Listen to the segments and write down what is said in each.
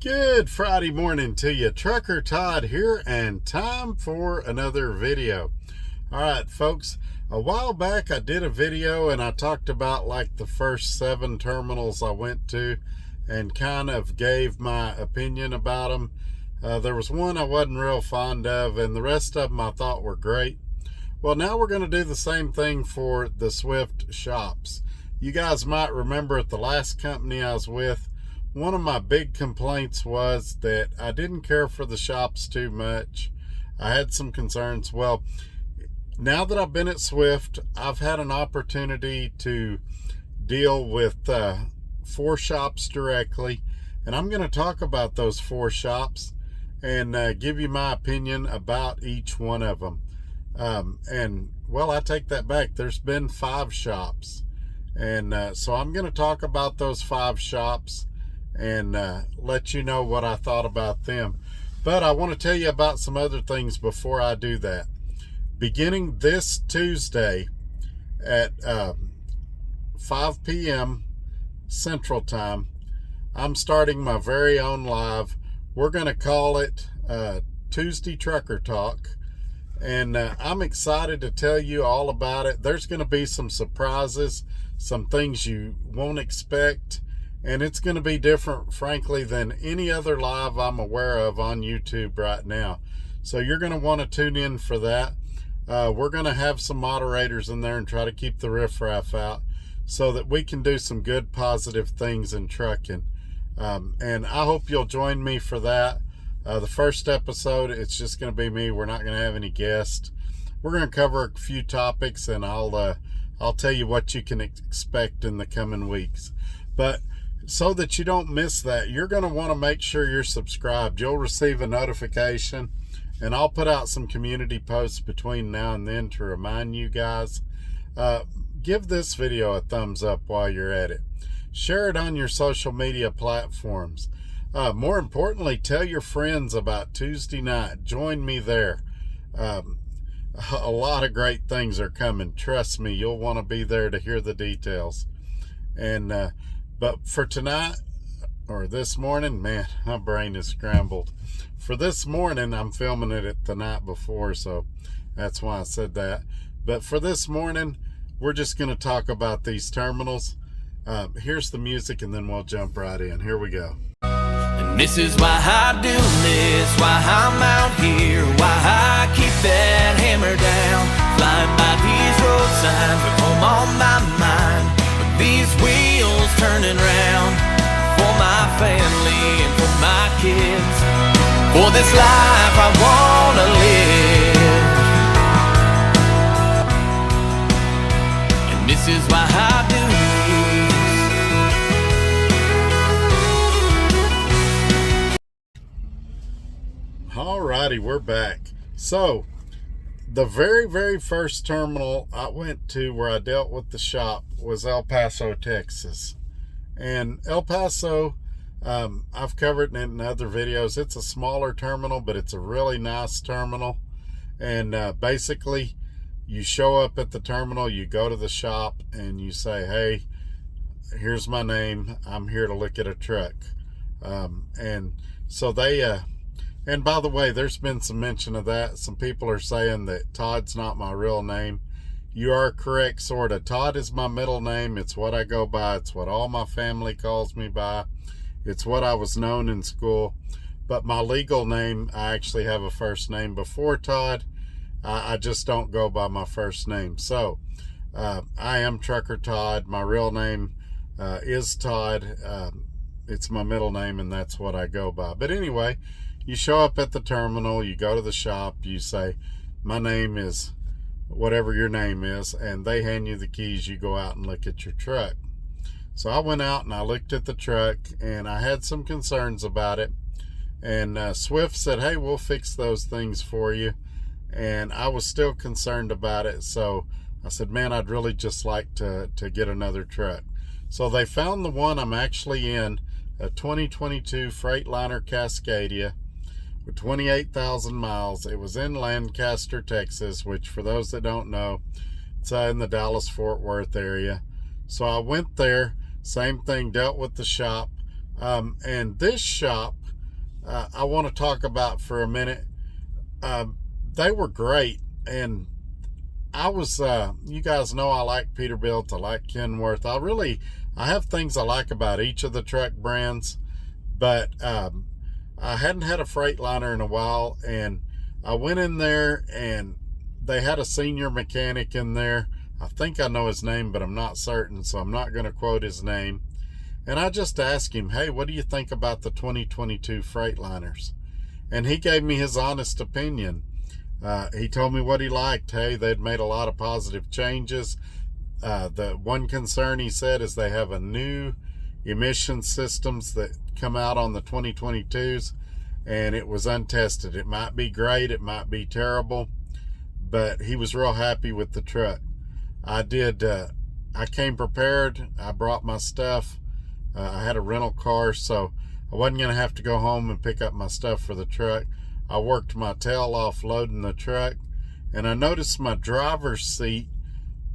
Good Friday morning to you. Trucker Todd here, and time for another video. All right, folks, a while back I did a video and I talked about like the first 7 terminals I went to and kind of gave my opinion about them. There was one I wasn't real fond of, and the rest of them I thought were great. Well, now we're going to do the same thing for the Swift shops. You guys might remember at the last company I was with, one of my big complaints was that I didn't care for the shops too much. I had some concerns. Well, now that I've been at Swift, I've had an opportunity to deal with 4 shops directly, and I'm going to talk about those 4 shops and give you my opinion about each one of them. Well, I take that back. There's been 5 shops, and so I'm going to talk about those 5 shops and let you know what I thought about them. But I want to tell you about some other things before I do that. Beginning this Tuesday at 5 p.m. Central Time, I'm starting my very own live. We're going to call it Tuesday Trucker Talk, and I'm excited to tell you all about it. There's going to be some surprises, some things you won't expect, and it's going to be different, frankly, than any other live I'm aware of on YouTube right now. So you're going to want to tune in for that. We're going to have some moderators in there and try to keep the riffraff out so that we can do some good, positive things in trucking. And I hope you'll join me for that. The first episode, it's just going to be me. We're not going to have any guests. We're going to cover a few topics, and I'll tell you what you can expect in the coming weeks. But so that you don't miss that, you're going to want to make sure you're subscribed. You'll receive a notification, and I'll put out some community posts between now and then to remind you guys. Give this video a thumbs up while you're at it. Share it on your social media platforms. More importantly, tell your friends about Tuesday night. Join me there. A lot of great things are coming. Trust me, you'll want to be there to hear the details. And but for tonight, or this morning, man, my brain is scrambled. For this morning, I'm filming it the night before, so that's why I said that. But for this morning, we're just going to talk about these terminals. Here's the music, and then we'll jump right in. Here we go. And this is why I do this, why I'm out here, why I keep that hammer down. Flying by these road signs with home on my mind. These wheels turning round for my family and for my kids. For this life I wanna live, and this is why I do this. Alrighty, we're back. So the very first terminal I went to where I dealt with the shop was El Paso, Texas. And El Paso, I've covered it in other videos. It's a smaller terminal, but it's a really nice terminal. And basically, you show up at the terminal, you go to the shop, and you say, hey, here's my name. I'm here to look at a truck. And so they... And by the way, there's been some mention of that. Some people are saying that Todd's not my real name. You are correct, sort of. Todd is my middle name. It's what I go by. It's what all my family calls me by. It's what I was known in school. But my legal name, I actually have a first name before Todd. I just don't go by my first name. So, I am Trucker Todd. My real name is Todd. It's my middle name, and that's what I go by. But anyway, you show up at the terminal, you go to the shop, you say, my name is whatever your name is, and they hand you the keys. You go out and look at your truck. So I went out and I looked at the truck, and I had some concerns about it. And Swift said, hey, we'll fix those things for you. And I was still concerned about it. So I said, man, I'd really just like to get another truck. So they found the one I'm actually in, a 2022 Freightliner Cascadia with 28,000 miles. It was in Lancaster, Texas, which for those that don't know, it's in the Dallas-Fort Worth area. So I went there, same thing, dealt with the shop. And this shop I want to talk about for a minute. They were great, and I was, you guys know I like Peterbilt, I like Kenworth. I have things I like about each of the truck brands, but I hadn't had a Freightliner in a while, and I went in there and they had a senior mechanic in there. I think I know his name, but I'm not certain, so I'm not going to quote his name. And I just asked him, hey, what do you think about the 2022 Freightliners? And he gave me his honest opinion. He told me what he liked. Hey, they'd made a lot of positive changes. The one concern he said is they have a new emission systems that come out on the 2022s, and it was untested. It might be great, it might be terrible, but he was real happy with the truck. I came prepared. I brought my stuff. I had a rental car, so I wasn't going to have to go home and pick up my stuff for the truck. I worked my tail off loading the truck, and I noticed my driver's seat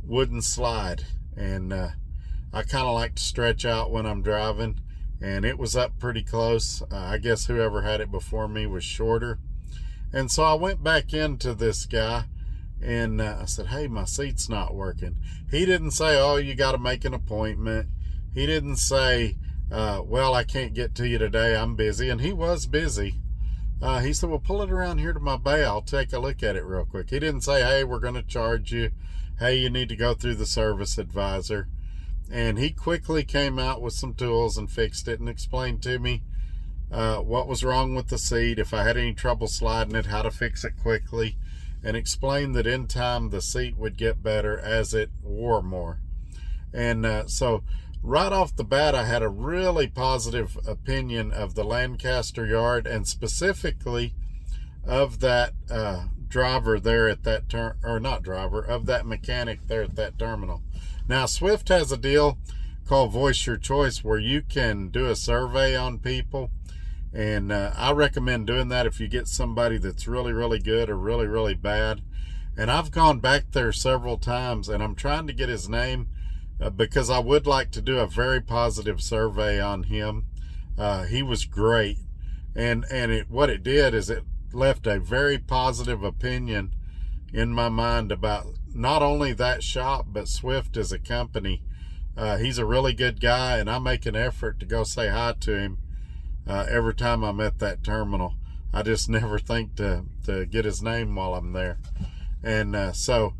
wouldn't slide, and I kind of like to stretch out when I'm driving, and it was up pretty close. I guess whoever had it before me was shorter, and so I went back into this guy, and I said, hey, my seat's not working. He didn't say, oh, you got to make an appointment. He didn't say, well, I can't get to you today, I'm busy. And he was busy. He said, well, pull it around here to my bay, I'll take a look at it real quick. He didn't say, hey, we're going to charge you. Hey, you need to go through the service advisor. And he quickly came out with some tools and fixed it and explained to me what was wrong with the seat, if I had any trouble sliding it, how to fix it quickly, and explained that in time the seat would get better as it wore more. And so right off the bat, I had a really positive opinion of the Lancaster yard, and specifically of that driver there at that of that mechanic there at that terminal. Now, Swift has a deal called Voice Your Choice where you can do a survey on people, and I recommend doing that if you get somebody that's really, really good or really, really bad. And I've gone back there several times, and I'm trying to get his name because I would like to do a very positive survey on him. He was great, and what it did is it left a very positive opinion in my mind about not only that shop, but Swift as a company. He's a really good guy, and I make an effort to go say hi to him every time I'm at that terminal. I just never think to get his name while I'm there. And so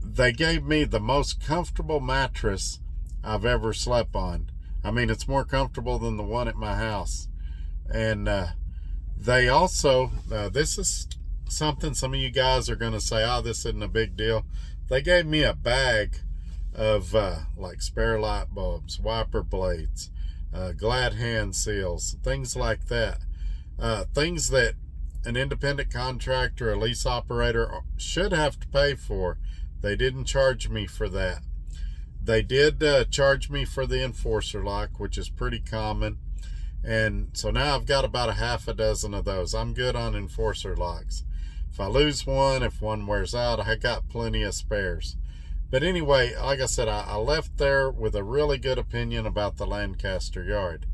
they gave me the most comfortable mattress I've ever slept on. I mean, it's more comfortable than the one at my house. And they also, this is something some of you guys are going to say, oh, this isn't a big deal. They gave me a bag of like spare light bulbs, wiper blades, glad hand seals, things like that. Things that an independent contractor, a lease operator should have to pay for. They didn't charge me for that. They did charge me for the enforcer lock, which is pretty common. And so now I've got about a half a dozen of those. I'm good on enforcer locks. If I lose one, if one wears out, I got plenty of spares. But anyway, like I said, I left there with a really good opinion about the Lancaster yard.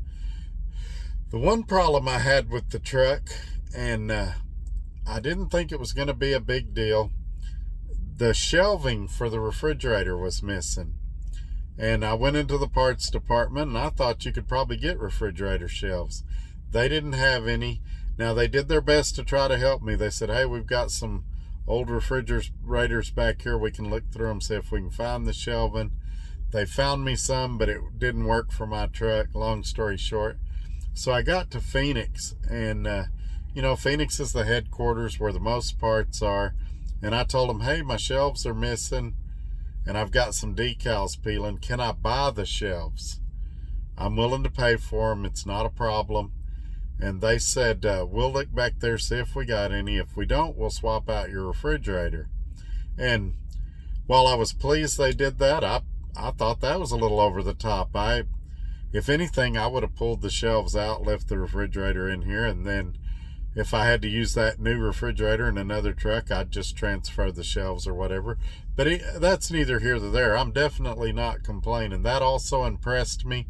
The one problem I had with the truck, and I didn't think it was going to be a big deal, the shelving for the refrigerator was missing. And I went into the parts department, and I thought you could probably get refrigerator shelves. They didn't have any. Now, they did their best to try to help me. They said, hey, we've got some old refrigerators back here. We can look through them, see if we can find the shelving. They found me some, but it didn't work for my truck, long story short. So I got to Phoenix, and, you know, Phoenix is the headquarters where the most parts are. And I told them, hey, my shelves are missing, and I've got some decals peeling. Can I buy the shelves? I'm willing to pay for them. It's not a problem. And they said, we'll look back there, see if we got any. If we don't, we'll swap out your refrigerator. And while I was pleased they did that, I thought that was a little over the top. If anything, I would have pulled the shelves out, left the refrigerator in here, and then if I had to use that new refrigerator in another truck, I'd just transfer the shelves or whatever. But that's neither here nor there. I'm definitely not complaining. That also impressed me.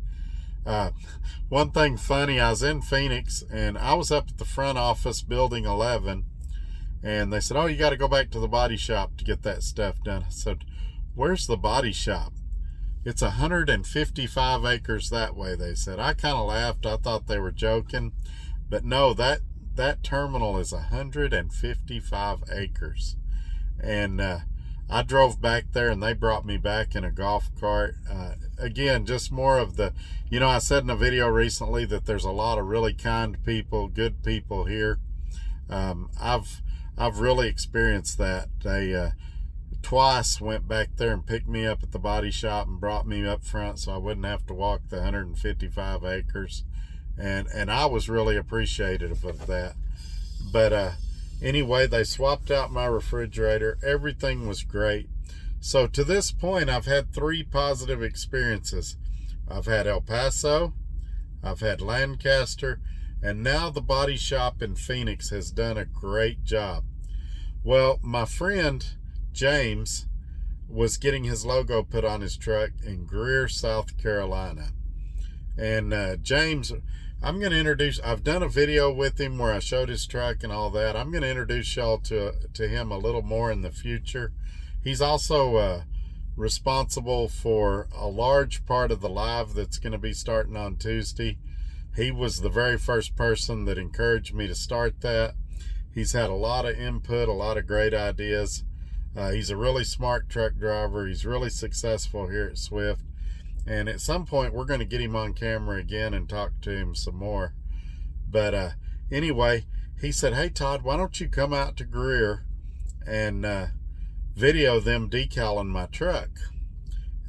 One thing funny, I was in Phoenix and I was up at the front office, building 11, and they said, oh, you got to go back to the body shop to get that stuff done. I said, where's the body shop? It's 155 acres that way, they said. I kind of laughed. I thought they were joking, but no, that terminal is 155 acres. And I drove back there and they brought me back in a golf cart. Again, just more of the, I said in a video recently that there's a lot of really kind people, good people here. I've really experienced that. They twice went back there and picked me up at the body shop and brought me up front so I wouldn't have to walk the 155 acres. And I was really appreciative of that. But anyway, they swapped out my refrigerator. Everything was great. So to this point, I've had 3 positive experiences. I've had El Paso, I've had Lancaster, and now the body shop in Phoenix has done a great job. Well, my friend James was getting his logo put on his truck in Greer, South Carolina. And James, I'm going to introduce, I've done a video with him where I showed his truck and all that. I'm going to introduce y'all to him a little more in the future. He's also responsible for a large part of the live that's going to be starting on Tuesday. He was the very first person that encouraged me to start that. He's had a lot of input, a lot of great ideas. He's a really smart truck driver. He's really successful here at Swift. And at some point, we're going to get him on camera again and talk to him some more. But anyway, he said, hey, Todd, why don't you come out to Greer and video them decaling my truck?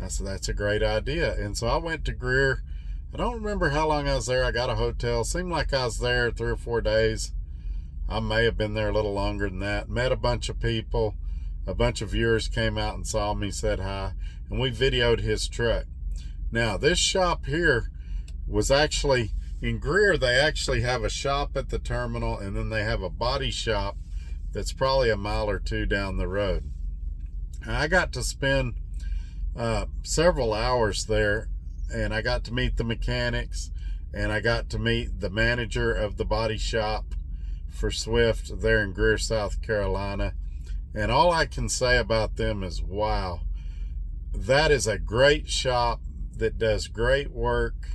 I said, that's a great idea. And so I went to Greer. I don't remember how long I was there. I got a hotel. Seemed like I was there 3 or 4 days. I may have been there a little longer than that. Met a bunch of people. A bunch of viewers came out and saw me, said hi, and we videoed his truck. Now, this shop here was actually, in Greer, they actually have a shop at the terminal, and then they have a body shop that's probably a mile or 2 down the road. And I got to spend several hours there, and I got to meet the mechanics, and I got to meet the manager of the body shop for Swift there in Greer, South Carolina. And all I can say about them is, wow, that is a great shop that does great work.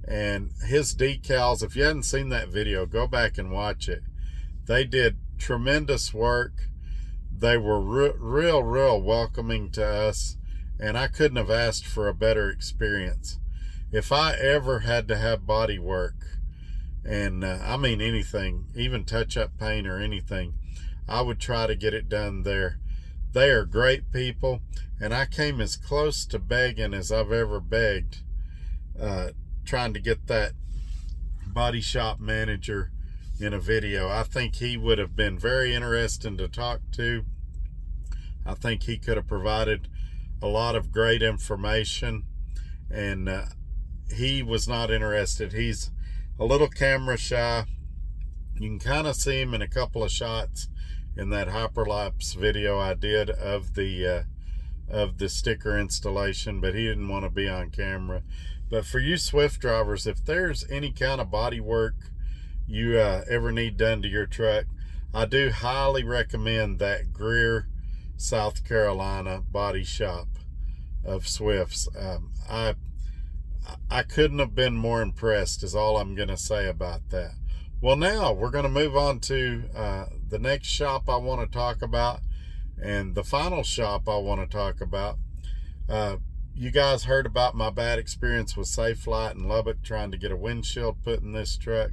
And his decals, if you hadn't seen that video, go back and watch it. They did tremendous work. They were real welcoming to us, and I couldn't have asked for a better experience. If I ever had to have body work, and I mean anything, even touch-up paint or anything, I would try to get it done there. They are great people, and I came as close to begging as I've ever begged, trying to get that body shop manager in a video. I think he would have been very interesting to talk to. I think he could have provided a lot of great information, and he was not interested. He's a little camera shy. You can kind of see him in a couple of shots in that hyperlapse video I did of the sticker installation, but he didn't want to be on camera. But for you Swift drivers, if there's any kind of body work you ever need done to your truck, I do highly recommend that Greer, South Carolina body shop of Swift's. I couldn't have been more impressed, is all I'm going to say about that. Well, now we're going to move on to the next shop I want to talk about, and the final shop I want to talk about. You guys heard about my bad experience with Safelite in Lubbock trying to get a windshield put in this truck.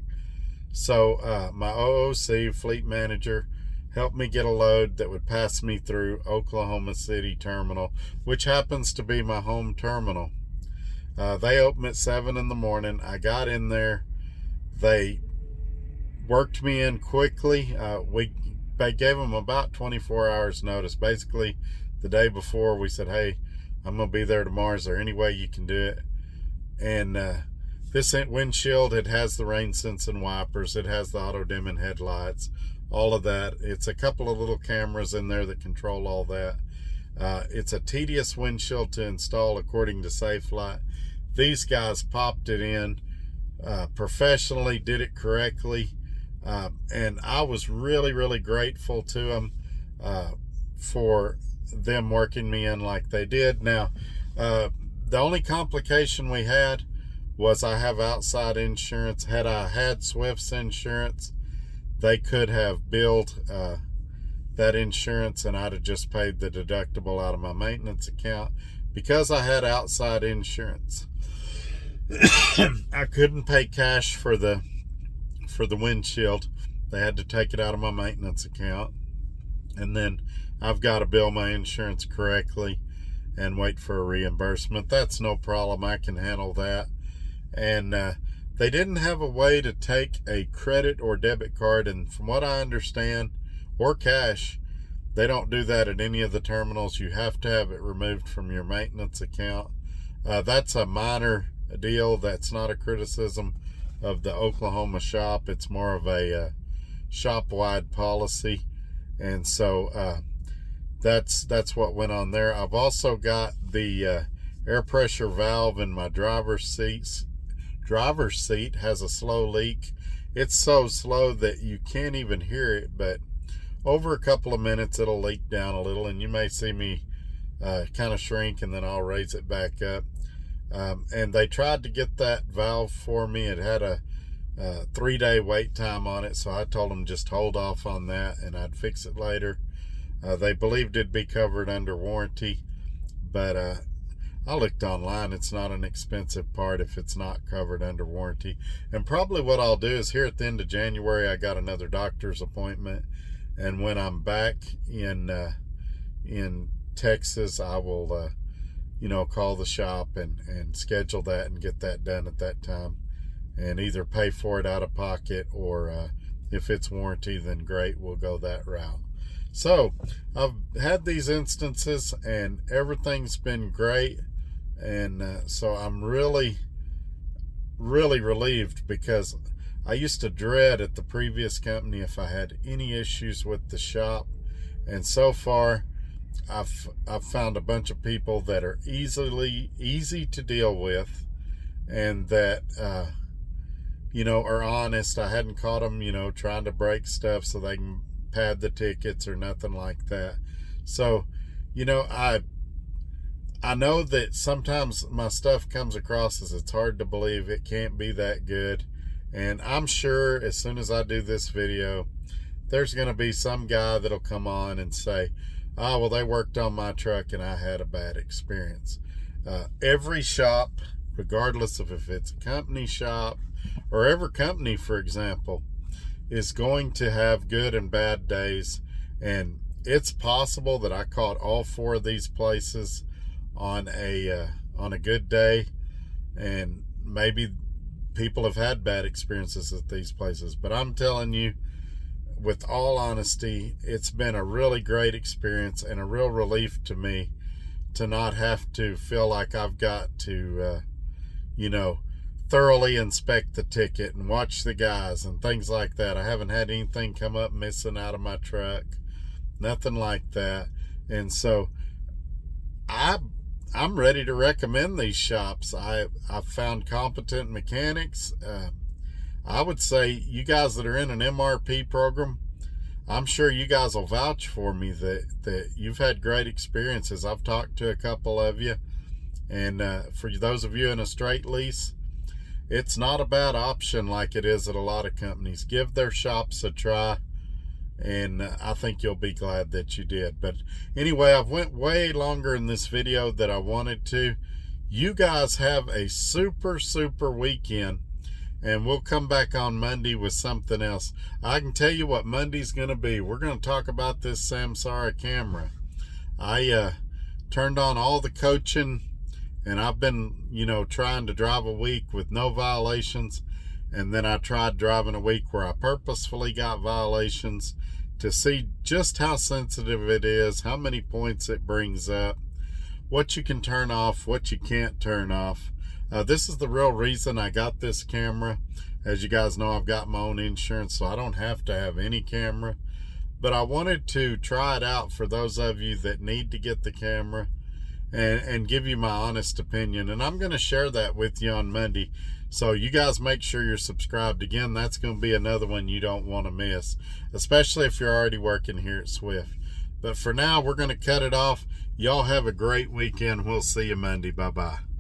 So my OOC fleet manager helped me get a load that would pass me through Oklahoma City terminal, which happens to be my home terminal. They open at 7 in the morning. I got in there. They worked me in quickly. They gave them about 24 hours notice. Basically, the day before, we said, hey, I'm going to be there tomorrow. Is there any way you can do it? And this windshield, it has the rain sensing wipers. It has the auto dimming headlights, all of that. It's a couple of little cameras in there that control all that. It's a tedious windshield to install according to Safelite. these guys popped it in professionally, did it correctly, and I was really, really grateful to them for them working me in like they did. Now, the only complication we had was I have outside insurance. Had I had Swift's insurance, they could have billed that insurance, and I'd have just paid the deductible out of my maintenance account. Because I had outside insurance, I couldn't pay cash for the windshield. They had to take it out of my maintenance account, and then I've got to bill my insurance correctly and wait for a reimbursement. That's no problem. I can handle that. And they didn't have a way to take a credit or debit card, and from what I understand, or cash, they don't do that at any of the terminals. You have to have it removed from your maintenance account. That's a minor deal. That's not a criticism of the Oklahoma shop. It's more of a shop-wide policy. And so that's what went on there. I've also got the air pressure valve in my driver's seat has a slow leak. It's so slow that you can't even hear it, but over a couple of minutes it'll leak down a little, and you may see me kind of shrink, and then I'll raise it back up. And they tried to get that valve for me. It had a 3-day wait time on it, so I told them just hold off on that and I'd fix it later. They believed it'd be covered under warranty, but I looked online. It's not an expensive part if it's not covered under warranty. And probably what I'll do is, here at the end of January, I got another doctor's appointment, and when I'm back in Texas, I will call the shop and schedule that and get that done at that time, and either pay for it out of pocket, or if it's warranty, then great, we'll go that route. So I've had these instances and everything's been great, and so I'm really, really relieved, because I used to dread at the previous company if I had any issues with the shop, and so far I've found a bunch of people that are easy to deal with, and that are honest. I hadn't caught them trying to break stuff so they can pad the tickets or nothing like that. So I know that sometimes my stuff comes across as it's hard to believe it can't be that good, and I'm sure as soon as I do this video, there's going to be some guy that'll come on and say, oh, well, they worked on my truck and I had a bad experience. Every shop, regardless of if it's a company shop or every company, for example, is going to have good and bad days. And it's possible that I caught all 4 of these places on a good day, and maybe people have had bad experiences at these places. But I'm telling you, with all honesty, it's been a really great experience and a real relief to me to not have to feel like I've got to, thoroughly inspect the ticket and watch the guys and things like that. I haven't had anything come up missing out of my truck, nothing like that. And so I'm ready to recommend these shops. I've found competent mechanics. I would say you guys that are in an MRP program, I'm sure you guys will vouch for me that you've had great experiences. I've talked to a couple of you, and for those of you in a straight lease, it's not a bad option like it is at a lot of companies. Give their shops a try, and I think you'll be glad that you did. But anyway, I've went way longer in this video than I wanted to. You guys have a super weekend, and we'll come back on Monday with something else. I can tell you what Monday's going to be. We're going to talk about this Samsara camera. I turned on all the coaching, and I've been, trying to drive a week with no violations. And then I tried driving a week where I purposefully got violations to see just how sensitive it is, how many points it brings up, what you can turn off, what you can't turn off. This is the real reason I got this camera. As you guys know, I've got my own insurance, so I don't have to have any camera. But I wanted to try it out for those of you that need to get the camera. and give you my honest opinion. And I'm going to share that with you on Monday. So you guys make sure you're subscribed. Again, that's going to be another one you don't want to miss, especially if you're already working here at Swift. But for now, we're going to cut it off. Y'all have a great weekend. We'll see you Monday. Bye-bye.